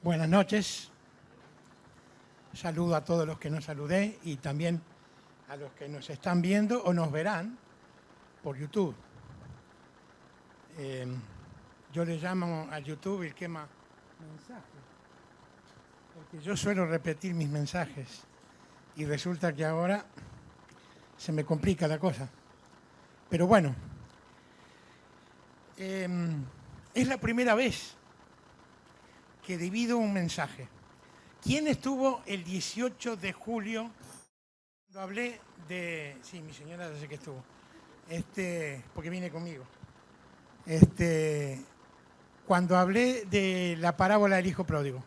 Buenas noches. Saludo a todos los que nos saludé y también a los que nos están viendo o nos verán por YouTube. Yo le llamo a YouTube el quema mensajes, porque yo suelo repetir mis mensajes y resulta que ahora se me complica la cosa. Pero bueno, es la primera vez que divido un mensaje. ¿Quién estuvo el 18 de julio cuando hablé de... Sí, mi señora ya sé que estuvo. Porque viene conmigo. Cuando hablé de la parábola del hijo pródigo.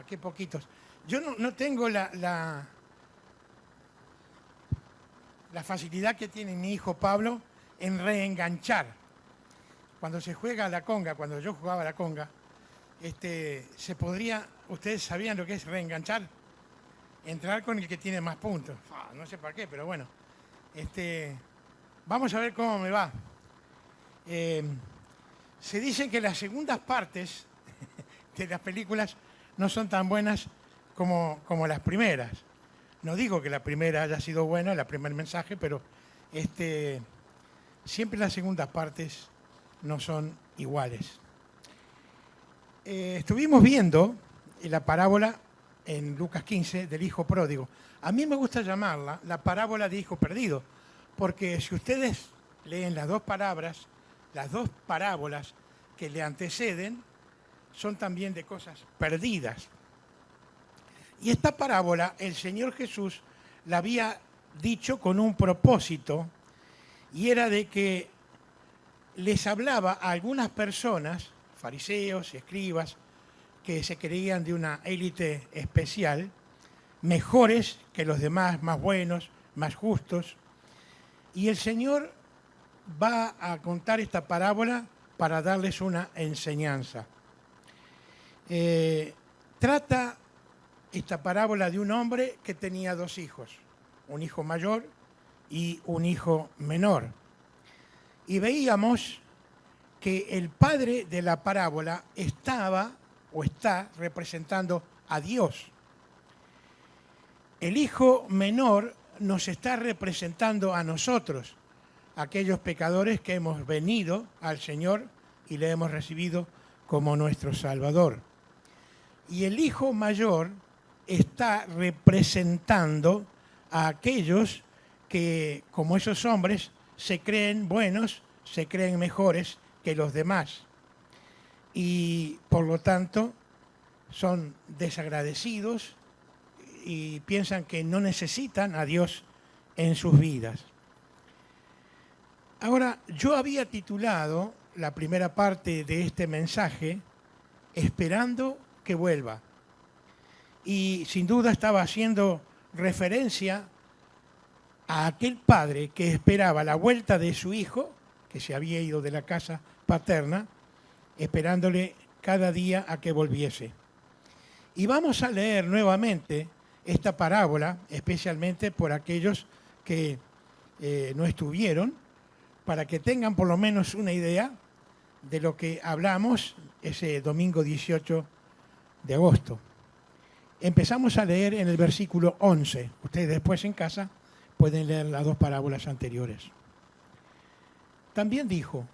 Qué poquitos. Yo no tengo la facilidad que tiene mi hijo Pablo en reenganchar. Cuando se juega a la conga, cuando yo jugaba a la conga, se podría, ustedes sabían lo que es reenganchar, entrar con el que tiene más puntos. No sé para qué, pero bueno. Vamos a ver cómo me va. Se dice que las segundas partes de las películas no son tan buenas como las primeras. No digo que la primera haya sido buena, el primer mensaje, pero siempre las segundas partes no son iguales. Estuvimos viendo la parábola en Lucas 15 del hijo pródigo. A mí me gusta llamarla la parábola de hijo perdido, porque si ustedes leen las dos parábolas que le anteceden, son también de cosas perdidas. Y esta parábola el Señor Jesús la había dicho con un propósito, y era de que les hablaba a algunas personas, fariseos y escribas, que se creían de una élite especial, mejores que los demás, más buenos, más justos. Y el Señor va a contar esta parábola para darles una enseñanza. Trata esta parábola de un hombre que tenía dos hijos, un hijo mayor y un hijo menor. Y veíamos que el padre de la parábola está representando a Dios. El hijo menor nos está representando a nosotros, aquellos pecadores que hemos venido al Señor y le hemos recibido como nuestro Salvador. Y el hijo mayor está representando a aquellos que, como esos hombres, se creen buenos, se creen mejores que los demás. Y por lo tanto son desagradecidos y piensan que no necesitan a Dios en sus vidas. Ahora, yo había titulado la primera parte de este mensaje Esperando que vuelva. Y sin duda estaba haciendo referencia a aquel padre que esperaba la vuelta de su hijo, que se había ido de la casa paterna, esperándole cada día a que volviese. Y vamos a leer nuevamente esta parábola, especialmente por aquellos que no estuvieron, para que tengan por lo menos una idea de lo que hablamos ese domingo 18 de agosto. Empezamos a leer en el versículo 11. Ustedes después en casa pueden leer las dos parábolas anteriores. También dijo,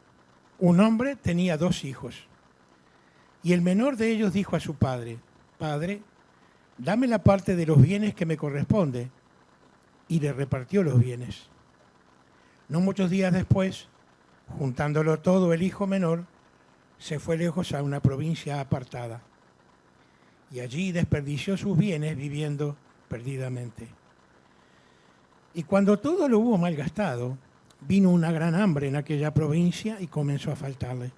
un hombre tenía dos hijos, y el menor de ellos dijo a su padre, Padre, dame la parte de los bienes que me corresponde, y le repartió los bienes. No muchos días después, juntándolo todo, el hijo menor se fue lejos a una provincia apartada, y allí desperdició sus bienes viviendo perdidamente. Y cuando todo lo hubo malgastado, vino una gran hambre en aquella provincia y comenzó a faltarle.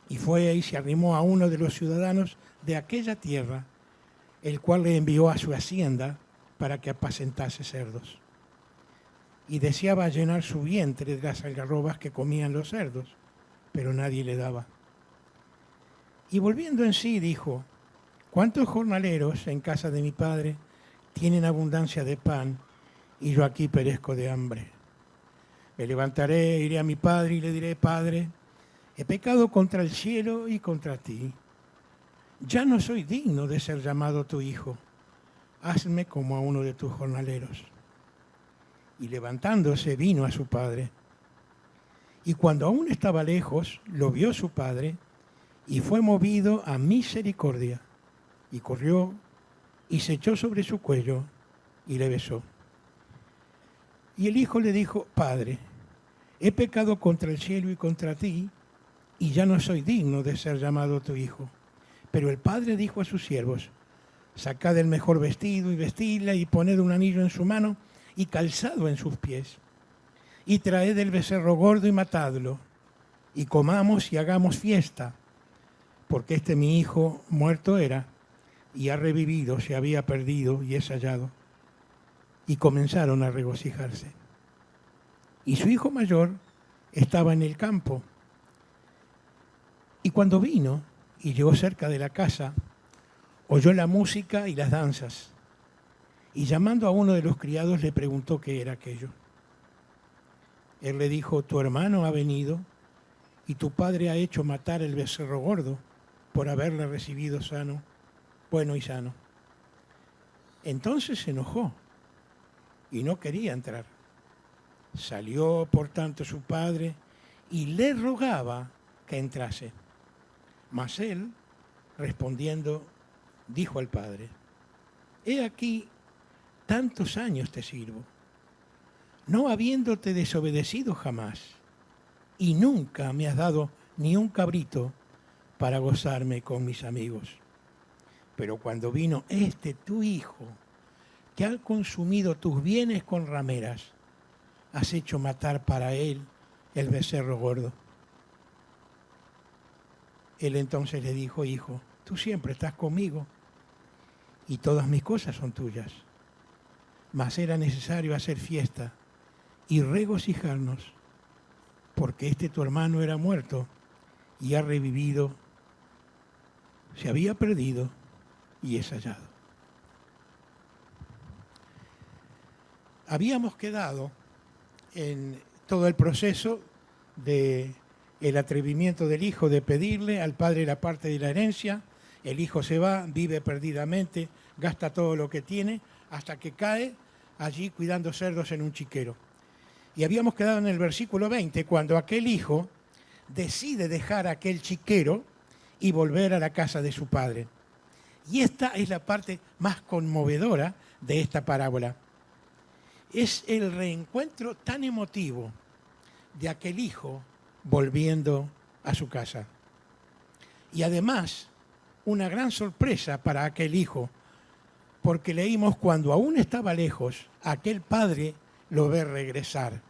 Y fue y se arrimó a uno de los ciudadanos de aquella tierra, el cual le envió a su hacienda para que apacentase cerdos. Y deseaba llenar su vientre de las algarrobas que comían los cerdos, pero nadie le daba. Y volviendo en sí dijo, ¿cuántos jornaleros en casa de mi padre tienen abundancia de pan y yo aquí perezco de hambre? Me levantaré, iré a mi padre y le diré, Padre, he pecado contra el cielo y contra ti, ya no soy digno de ser llamado tu hijo, hazme como a uno de tus jornaleros. Y levantándose vino a su padre. Y cuando aún estaba lejos, lo vio su padre y fue movido a misericordia. Y corrió y se echó sobre su cuello y le besó. Y el hijo le dijo, Padre, he pecado contra el cielo y contra ti, y ya no soy digno de ser llamado tu hijo. Pero el padre dijo a sus siervos, sacad el mejor vestido y vestidla y poned un anillo en su mano y calzado en sus pies. Y traed el becerro gordo y matadlo, y comamos y hagamos fiesta, porque este mi hijo muerto era, y ha revivido, se había perdido y es hallado. Y comenzaron a regocijarse. Y su hijo mayor estaba en el campo. Y cuando vino y llegó cerca de la casa, oyó la música y las danzas. Y llamando a uno de los criados le preguntó qué era aquello. Él le dijo, tu hermano ha venido y tu padre ha hecho matar el becerro gordo por haberle recibido sano, bueno y sano. Entonces se enojó y no quería entrar. Salió, por tanto, su padre y le rogaba que entrase. Mas él, respondiendo, dijo al padre, he aquí, tantos años te sirvo, no habiéndote desobedecido jamás, y nunca me has dado ni un cabrito para gozarme con mis amigos. Pero cuando vino este tu hijo, que ha consumido tus bienes con rameras, has hecho matar para él el becerro gordo. Él entonces le dijo, hijo, tú siempre estás conmigo y todas mis cosas son tuyas. Mas era necesario hacer fiesta y regocijarnos, porque este tu hermano era muerto y ha revivido, se había perdido y es hallado. Habíamos quedado en todo el proceso de el atrevimiento del hijo de pedirle al padre la parte de la herencia. El hijo se va, vive perdidamente, gasta todo lo que tiene, hasta que cae allí cuidando cerdos en un chiquero. Y habíamos quedado en el versículo 20, cuando aquel hijo decide dejar aquel chiquero y volver a la casa de su padre. Y esta es la parte más conmovedora de esta parábola. Es el reencuentro tan emotivo de aquel hijo volviendo a su casa. Y además, una gran sorpresa para aquel hijo, porque leímos cuando aún estaba lejos, aquel padre lo ve regresar.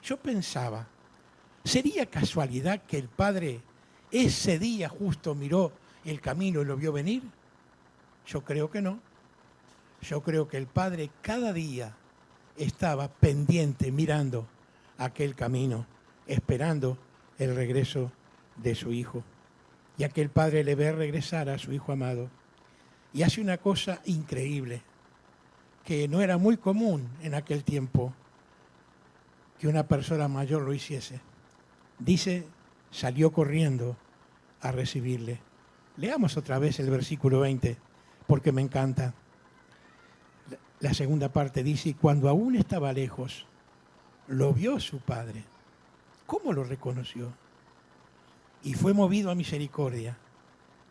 Yo pensaba, ¿sería casualidad que el padre ese día justo miró el camino y lo vio venir? Yo creo que no. Yo creo que el padre cada día estaba pendiente, mirando aquel camino, esperando el regreso de su hijo. Y aquel padre le ve regresar a su hijo amado y hace una cosa increíble, que no era muy común en aquel tiempo que una persona mayor lo hiciese. Dice, salió corriendo a recibirle. Leamos otra vez el versículo 20, porque me encanta. La segunda parte dice, y cuando aún estaba lejos, lo vio su padre. ¿Cómo lo reconoció? Y fue movido a misericordia,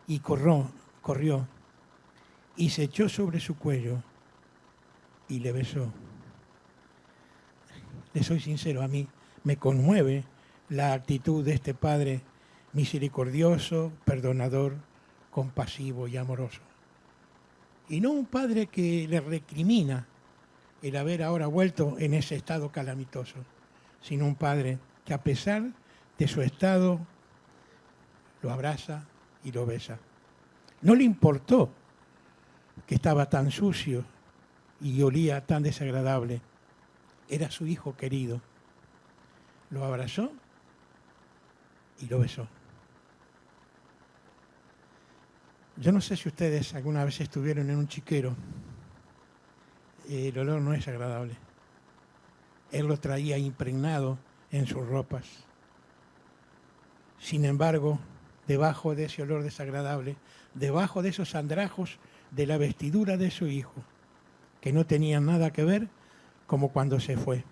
y corrió, y se echó sobre su cuello, y le besó. Le soy sincero, a mí me conmueve la actitud de este padre misericordioso, perdonador, compasivo y amoroso. Y no un padre que le recrimina el haber ahora vuelto en ese estado calamitoso, sino un padre que a pesar de su estado lo abraza y lo besa. No le importó que estaba tan sucio y olía tan desagradable. Era su hijo querido. Lo abrazó y lo besó. Yo no sé si ustedes alguna vez estuvieron en un chiquero. El olor no es agradable. Él lo traía impregnado en sus ropas. Sin embargo, debajo de ese olor desagradable, debajo de esos andrajos de la vestidura de su hijo, que no tenían nada que ver como cuando se fue.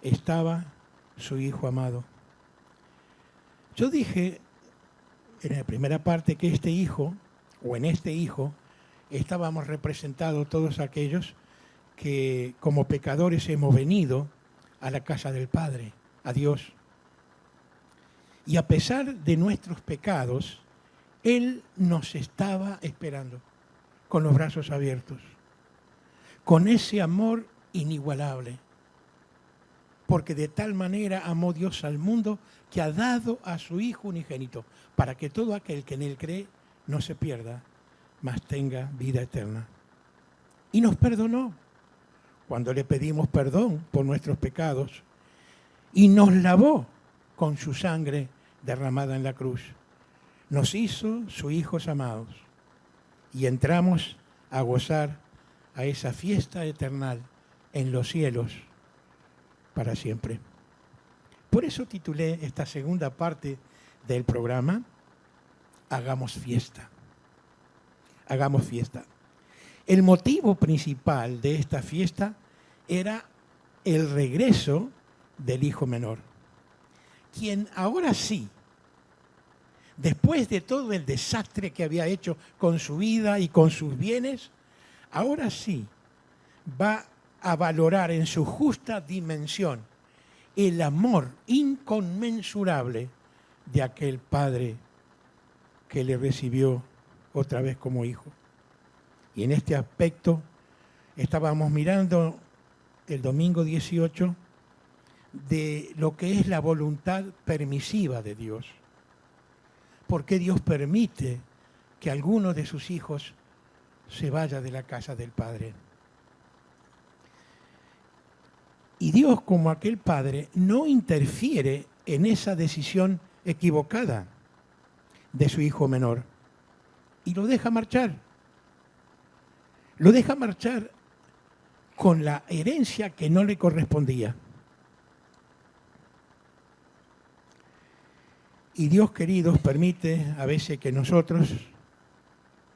Estaba su hijo amado. Yo dije en la primera parte que este hijo, o en este hijo, estábamos representados todos aquellos que como pecadores hemos venido a la casa del Padre, a Dios. Y a pesar de nuestros pecados, Él nos estaba esperando con los brazos abiertos, con ese amor inigualable. Porque de tal manera amó Dios al mundo que ha dado a su Hijo unigénito, para que todo aquel que en Él cree no se pierda, mas tenga vida eterna. Y nos perdonó cuando le pedimos perdón por nuestros pecados y nos lavó con su sangre derramada en la cruz. Nos hizo sus hijos amados y entramos a gozar a esa fiesta eterna en los cielos para siempre. Por eso titulé esta segunda parte del programa Hagamos fiesta. Hagamos fiesta. El motivo principal de esta fiesta era el regreso del hijo menor, quien ahora sí, después de todo el desastre que había hecho con su vida y con sus bienes, ahora sí va a valorar en su justa dimensión el amor inconmensurable de aquel padre que le recibió otra vez como hijo. Y en este aspecto estábamos mirando el domingo 18 de lo que es la voluntad permisiva de Dios. ¿Por qué Dios permite que alguno de sus hijos se vaya de la casa del Padre? Y Dios, como aquel Padre, no interfiere en esa decisión equivocada de su hijo menor y lo deja marchar. Lo deja marchar con la herencia que no le correspondía. Y Dios, queridos, permite a veces que nosotros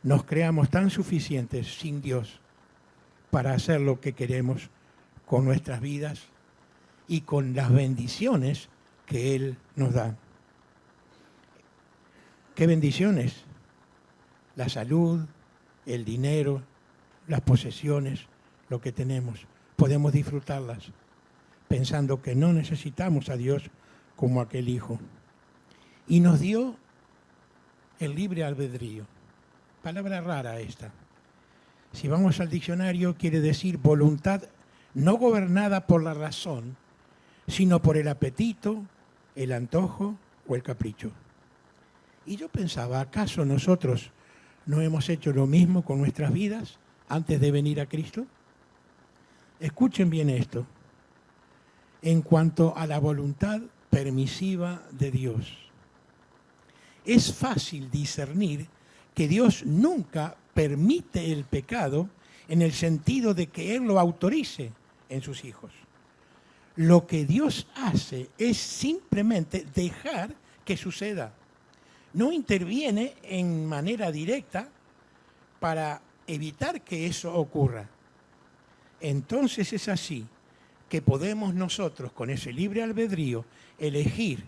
nos creamos tan suficientes sin Dios para hacer lo que queremos con nuestras vidas y con las bendiciones que Él nos da. ¿Qué bendiciones? La salud, el dinero, las posesiones, lo que tenemos. Podemos disfrutarlas pensando que no necesitamos a Dios como aquel hijo. Y nos dio el libre albedrío. Palabra rara esta. Si vamos al diccionario, quiere decir voluntad no gobernada por la razón, sino por el apetito, el antojo o el capricho. Y yo pensaba, ¿acaso nosotros no hemos hecho lo mismo con nuestras vidas antes de venir a Cristo? Escuchen bien esto. En cuanto a la voluntad permisiva de Dios, es fácil discernir que Dios nunca permite el pecado en el sentido de que Él lo autorice en sus hijos. Lo que Dios hace es simplemente dejar que suceda. No interviene en manera directa para evitar que eso ocurra. Entonces es así que podemos nosotros, con ese libre albedrío, elegir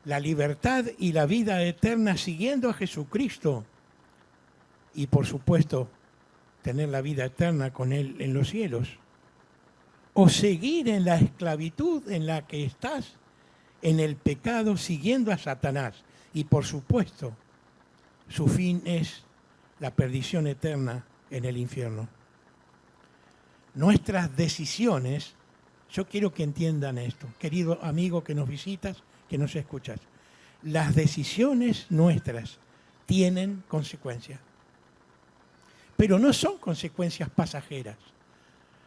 la libertad y la vida eterna siguiendo a Jesucristo y, por supuesto, tener la vida eterna con Él en los cielos. O seguir en la esclavitud en la que estás, en el pecado, siguiendo a Satanás. Y, por supuesto, su fin es la perdición eterna en el infierno. Nuestras decisiones, yo quiero que entiendan esto, querido amigo que nos visitas, que nos escuchas. Las decisiones nuestras tienen consecuencias. Pero no son consecuencias pasajeras.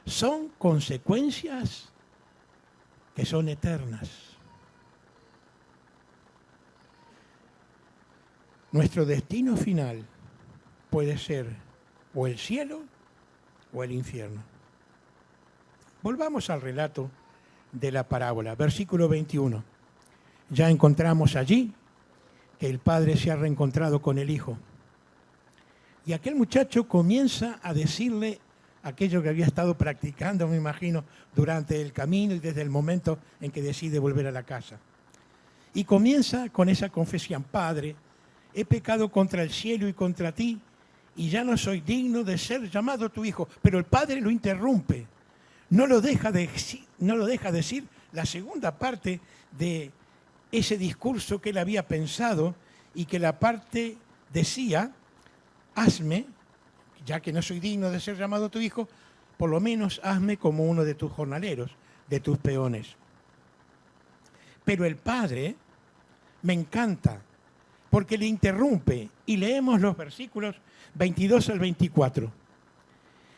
Son consecuencias que son eternas. Nuestro destino final puede ser o el cielo o el infierno. Volvamos al relato de la parábola, versículo 21. Ya encontramos allí que el padre se ha reencontrado con el hijo. Y aquel muchacho comienza a decirle aquello que había estado practicando, me imagino, durante el camino y desde el momento en que decide volver a la casa. Y comienza con esa confesión: Padre, he pecado contra el cielo y contra ti, y ya no soy digno de ser llamado tu hijo. Pero el padre lo interrumpe, no lo deja decir la segunda parte de ese discurso que él había pensado, y que la parte decía: hazme, ya que no soy digno de ser llamado tu hijo, por lo menos hazme como uno de tus jornaleros, de tus peones. Pero el padre me encanta, porque le interrumpe, y leemos los versículos 22 al 24.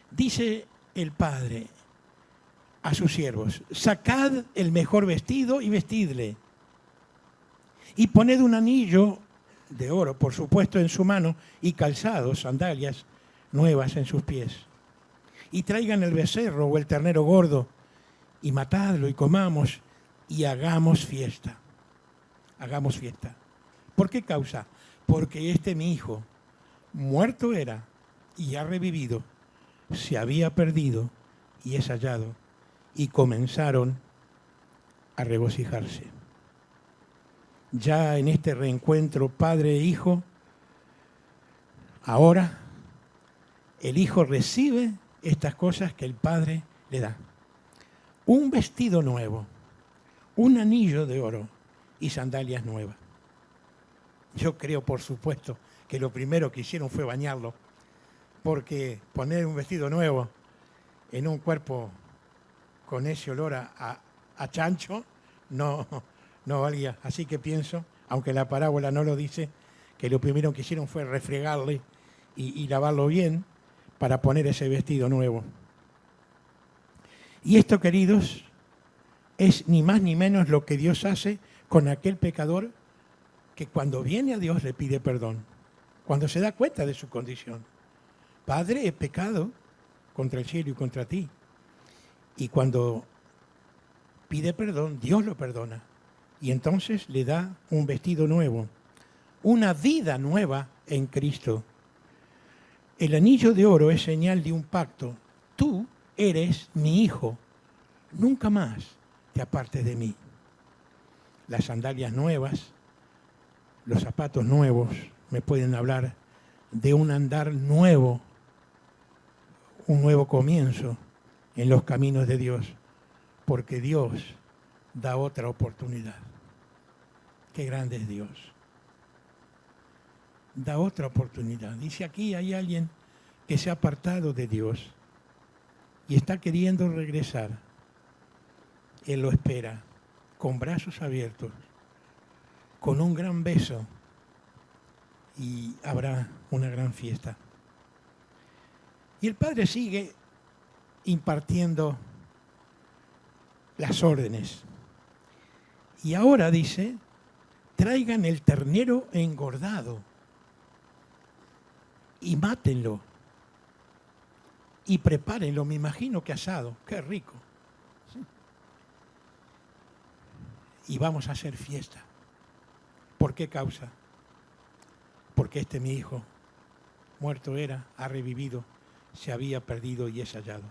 Dice el padre a sus siervos: sacad el mejor vestido y vestidle, y poned un anillo de oro, por supuesto, en su mano, y calzados, sandalias nuevas en sus pies. Y traigan el becerro o el ternero gordo, y matadlo, y comamos, y hagamos fiesta. Hagamos fiesta. ¿Por qué causa? Porque mi hijo, muerto era y ha revivido, se había perdido y es hallado. Y comenzaron a regocijarse. Ya en este reencuentro padre e hijo, ahora el hijo recibe estas cosas que el padre le da: un vestido nuevo, un anillo de oro y sandalias nuevas. Yo creo, por supuesto, que lo primero que hicieron fue bañarlo, porque poner un vestido nuevo en un cuerpo con ese olor a chancho no valía. Así que pienso, aunque la parábola no lo dice, que lo primero que hicieron fue refregarle y lavarlo bien para poner ese vestido nuevo. Y esto, queridos, es ni más ni menos lo que Dios hace con aquel pecador que cuando viene a Dios le pide perdón, cuando se da cuenta de su condición. Padre, he pecado contra el cielo y contra ti. Y cuando pide perdón, Dios lo perdona. Y entonces le da un vestido nuevo, una vida nueva en Cristo. El anillo de oro es señal de un pacto. Tú eres mi hijo, nunca más te apartes de mí. Las sandalias nuevas, los zapatos nuevos, me pueden hablar de un andar nuevo, un nuevo comienzo en los caminos de Dios, porque Dios da otra oportunidad. Qué grande es Dios. Da otra oportunidad. Dice aquí hay alguien que se ha apartado de Dios y está queriendo regresar. Él lo espera con brazos abiertos, con un gran beso, y habrá una gran fiesta. Y el Padre sigue impartiendo las órdenes. Y ahora dice: traigan el ternero engordado y mátenlo y prepárenlo, me imagino que asado, qué rico. ¿Sí? Y vamos a hacer fiesta. ¿Por qué causa? Porque mi hijo, muerto era, ha revivido, se había perdido y es hallado.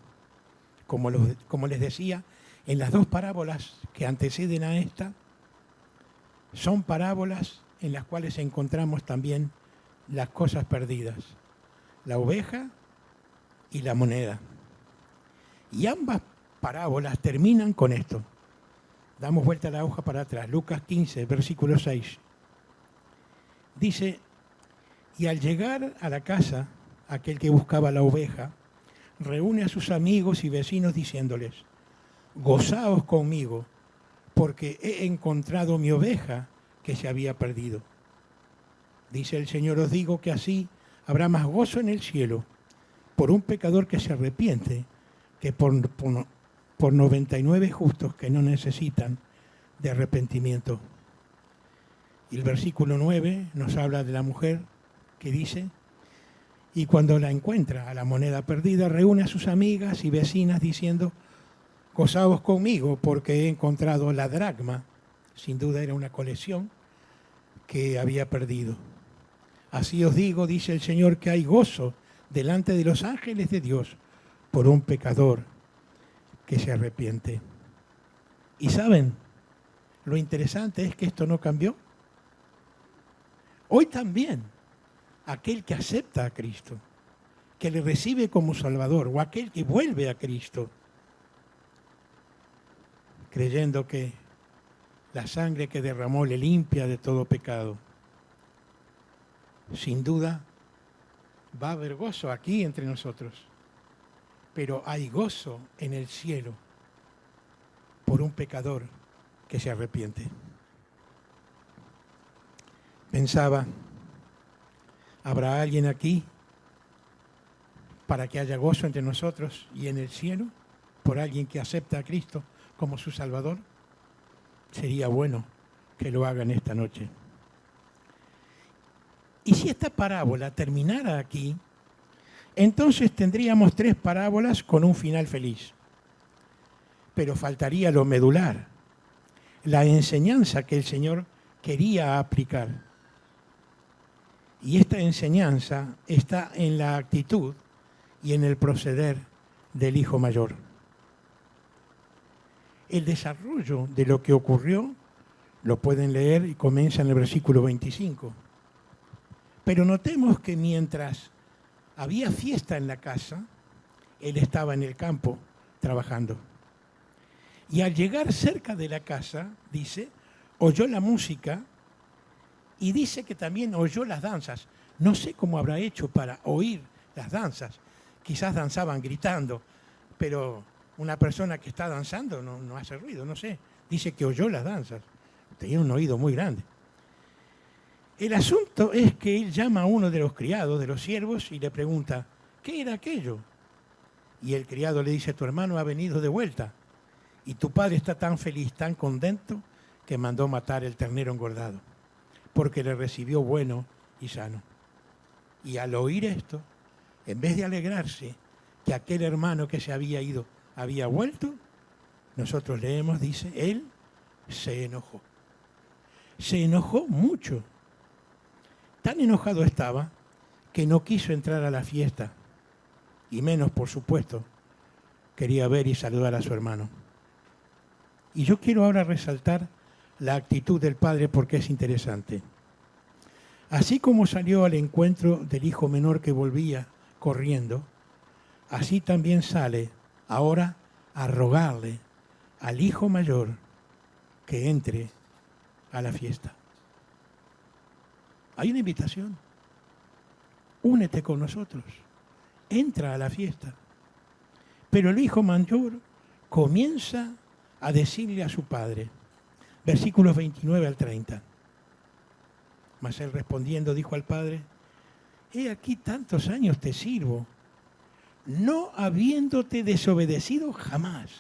Como les decía, en las dos parábolas que anteceden a esta, son parábolas en las cuales encontramos también las cosas perdidas, la oveja y la moneda. Y ambas parábolas terminan con esto. Damos vuelta a la hoja para atrás, Lucas 15, versículo 6. Dice: y al llegar a la casa, aquel que buscaba la oveja, reúne a sus amigos y vecinos diciéndoles: gozaos conmigo, porque he encontrado mi oveja que se había perdido. Dice el Señor: os digo que así habrá más gozo en el cielo por un pecador que se arrepiente que por 99 justos que no necesitan de arrepentimiento. Y el versículo 9 nos habla de la mujer que dice: y cuando la encuentra a la moneda perdida, reúne a sus amigas y vecinas diciendo: gozaos conmigo porque he encontrado la dracma. Sin duda era una colección que había perdido. Así os digo, dice el Señor, que hay gozo delante de los ángeles de Dios por un pecador que se arrepiente. Y saben, lo interesante es que esto no cambió. Hoy también, aquel que acepta a Cristo, que le recibe como Salvador, o aquel que vuelve a Cristo, creyendo que la sangre que derramó le limpia de todo pecado, sin duda va a haber gozo aquí entre nosotros, pero hay gozo en el cielo por un pecador que se arrepiente. Pensaba, ¿habrá alguien aquí para que haya gozo entre nosotros y en el cielo por alguien que acepta a Cristo como su Salvador? Sería bueno que lo hagan esta noche. Y si esta parábola terminara aquí, entonces tendríamos 3 parábolas con un final feliz. Pero faltaría lo medular, la enseñanza que el Señor quería aplicar. Y esta enseñanza está en la actitud y en el proceder del hijo mayor. El desarrollo de lo que ocurrió lo pueden leer y comienza en el versículo 25. Pero notemos que mientras había fiesta en la casa, él estaba en el campo trabajando. Y al llegar cerca de la casa, dice, oyó la música y dice que también oyó las danzas. No sé cómo habrá hecho para oír las danzas. Quizás danzaban gritando, pero una persona que está danzando no hace ruido, no sé. Dice que oyó las danzas. Tenía un oído muy grande. El asunto es que él llama a uno de los criados, de los siervos, y le pregunta, ¿qué era aquello? Y el criado le dice, tu hermano ha venido de vuelta, y tu padre está tan feliz, tan contento, que mandó matar el ternero engordado, porque le recibió bueno y sano. Y al oír esto, en vez de alegrarse que aquel hermano que se había ido había vuelto, nosotros leemos, dice, él se enojó. Se enojó mucho. Tan enojado estaba que no quiso entrar a la fiesta, y menos, por supuesto, quería ver y saludar a su hermano. Y yo quiero ahora resaltar la actitud del padre porque es interesante. Así como salió al encuentro del hijo menor que volvía corriendo, así también sale ahora a rogarle al hijo mayor que entre a la fiesta. Hay una invitación. Únete con nosotros. Entra a la fiesta. Pero el hijo mayor comienza a decirle a su padre, versículos 29 al 30. Mas él respondiendo dijo al padre, he aquí tantos años te sirvo, no habiéndote desobedecido jamás,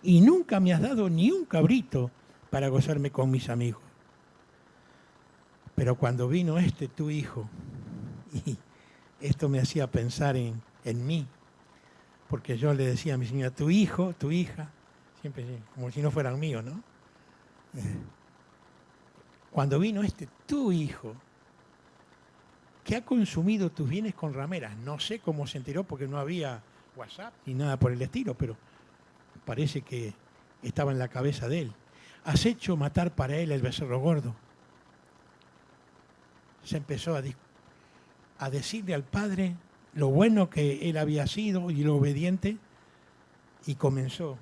y nunca me has dado ni un cabrito para gozarme con mis amigos. Pero cuando vino tu hijo, y esto me hacía pensar en mí, porque yo le decía a mi señora, tu hijo, tu hija, siempre como si no fueran míos, ¿no? Cuando vino tu hijo, que ha consumido tus bienes con rameras, no sé cómo se enteró porque no había WhatsApp ni nada por el estilo, pero parece que estaba en la cabeza de él. Has hecho matar para él el becerro gordo. Se empezó a decirle al padre lo bueno que él había sido y lo obediente, y comenzó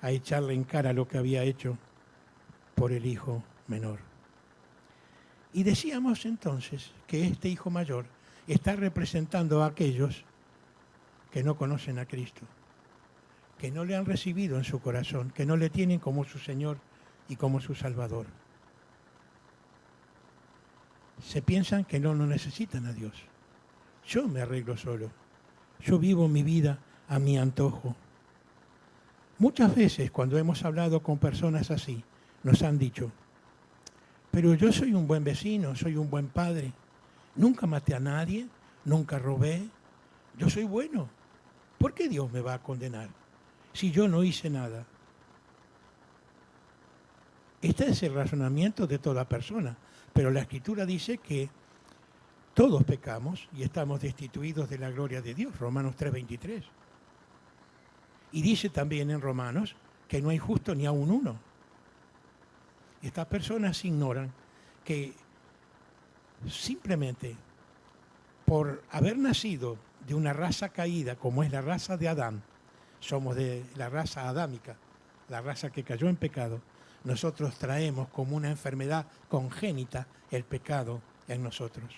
a echarle en cara lo que había hecho por el hijo menor. Y decíamos entonces que este hijo mayor está representando a aquellos que no conocen a Cristo, que no le han recibido en su corazón, que no le tienen como su Señor y como su Salvador. Se piensan que no necesitan a Dios. Yo me arreglo solo. Yo vivo mi vida a mi antojo. Muchas veces cuando hemos hablado con personas así, nos han dicho, pero yo soy un buen vecino, soy un buen padre. Nunca maté a nadie, nunca robé. Yo soy bueno. ¿Por qué Dios me va a condenar si yo no hice nada? Este es el razonamiento de toda persona, Pero la Escritura dice que todos pecamos y estamos destituidos de la gloria de Dios, Romanos 3:23. Y dice también en Romanos que no hay justo ni aun uno. Estas personas ignoran que simplemente por haber nacido de una raza caída como es la raza de Adán, somos de la raza adámica, la raza que cayó en pecado, nosotros traemos como una enfermedad congénita el pecado en nosotros.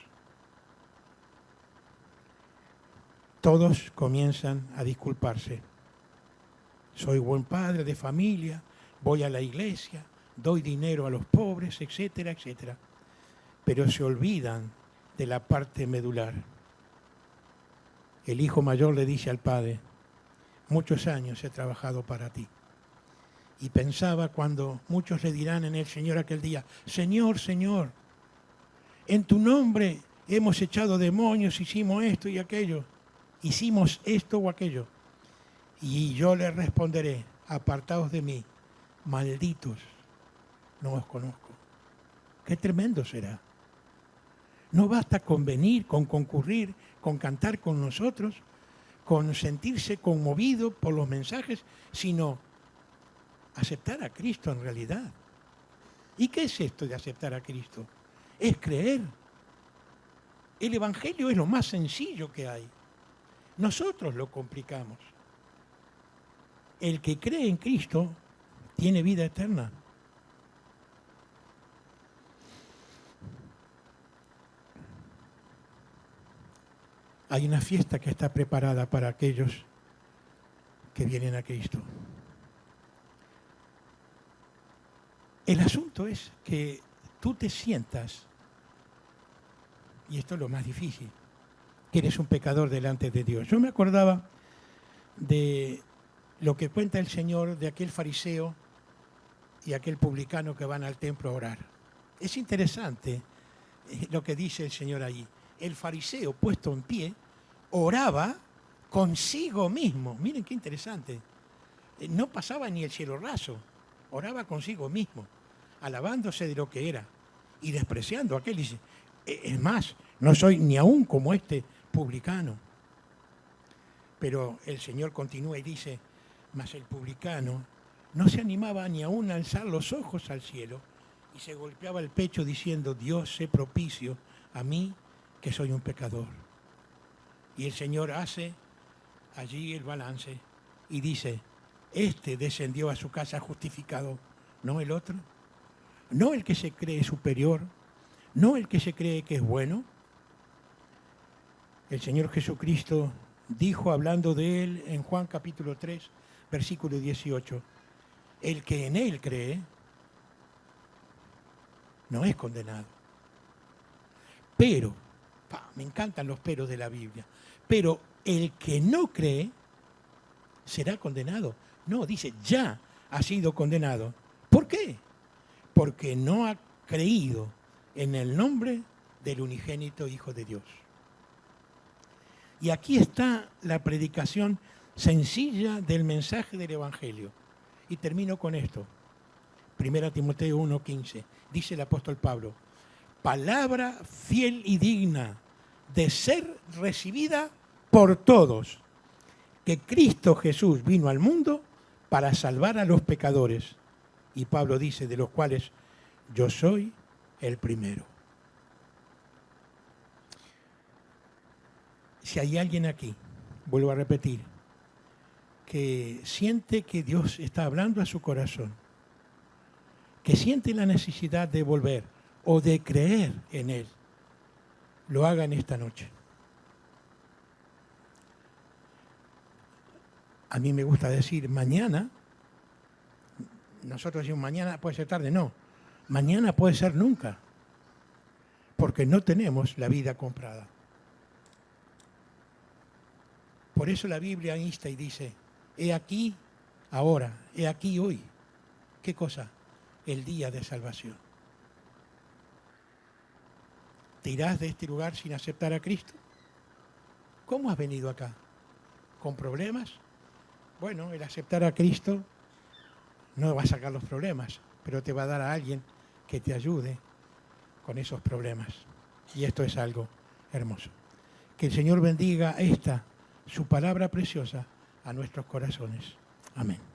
Todos comienzan a disculparse. Soy buen padre de familia, voy a la iglesia, doy dinero a los pobres, etcétera, etcétera. Pero se olvidan de la parte medular. El hijo mayor le dice al padre, muchos años he trabajado para ti. Y pensaba cuando muchos le dirán en el Señor aquel día, Señor, Señor, en tu nombre hemos echado demonios, hicimos esto y aquello, hicimos esto o aquello. Y yo le responderé, apartaos de mí, malditos, no os conozco. Qué tremendo será. No basta con venir, con concurrir, con cantar con nosotros, con sentirse conmovido por los mensajes, sino aceptar a Cristo en realidad. ¿Y qué es esto de aceptar a Cristo? Es creer. El Evangelio es lo más sencillo que hay. Nosotros lo complicamos. El que cree en Cristo tiene vida eterna. Hay una fiesta que está preparada para aquellos que vienen a Cristo. El asunto es que tú te sientas, y esto es lo más difícil, que eres un pecador delante de Dios. Yo me acordaba de lo que cuenta el Señor de aquel fariseo y aquel publicano que van al templo a orar. Es interesante lo que dice el Señor allí. El fariseo, puesto en pie, oraba consigo mismo. Miren qué interesante. No pasaba ni el cielo raso. Oraba consigo mismo, alabándose de lo que era y despreciando a aquel. Dice, es más, no soy ni aún como este publicano. Pero el Señor continúa y dice, mas el publicano no se animaba ni aún a alzar los ojos al cielo y se golpeaba el pecho diciendo, Dios, sé propicio a mí que soy un pecador. Y el Señor hace allí el balance y dice, este descendió a su casa justificado, no el otro, no el que se cree superior, no el que se cree que es bueno. El Señor Jesucristo dijo, hablando de él en Juan capítulo 3, versículo 18, el que en él cree no es condenado. Pero, me encantan los peros de la Biblia, pero el que no cree será condenado. No, dice, ya ha sido condenado. ¿Por qué? Porque no ha creído en el nombre del unigénito Hijo de Dios. Y aquí está la predicación sencilla del mensaje del Evangelio. Y termino con esto. 1 Timoteo 1:15. Dice el apóstol Pablo, palabra fiel y digna de ser recibida por todos, que Cristo Jesús vino al mundo para salvar a los pecadores. Y Pablo dice, de los cuales yo soy el primero. Si hay alguien aquí, vuelvo a repetir, que siente que Dios está hablando a su corazón, que siente la necesidad de volver o de creer en Él, lo haga en esta noche. A mí me gusta decir mañana, nosotros decimos mañana puede ser tarde, no, mañana puede ser nunca, porque no tenemos la vida comprada. Por eso la Biblia insta y dice, he aquí ahora, he aquí hoy. ¿Qué cosa? El día de salvación. ¿Te irás de este lugar sin aceptar a Cristo? ¿Cómo has venido acá? ¿Con problemas? Bueno, el aceptar a Cristo no va a sacar los problemas, pero te va a dar a alguien que te ayude con esos problemas. Y esto es algo hermoso. Que el Señor bendiga su palabra preciosa a nuestros corazones. Amén.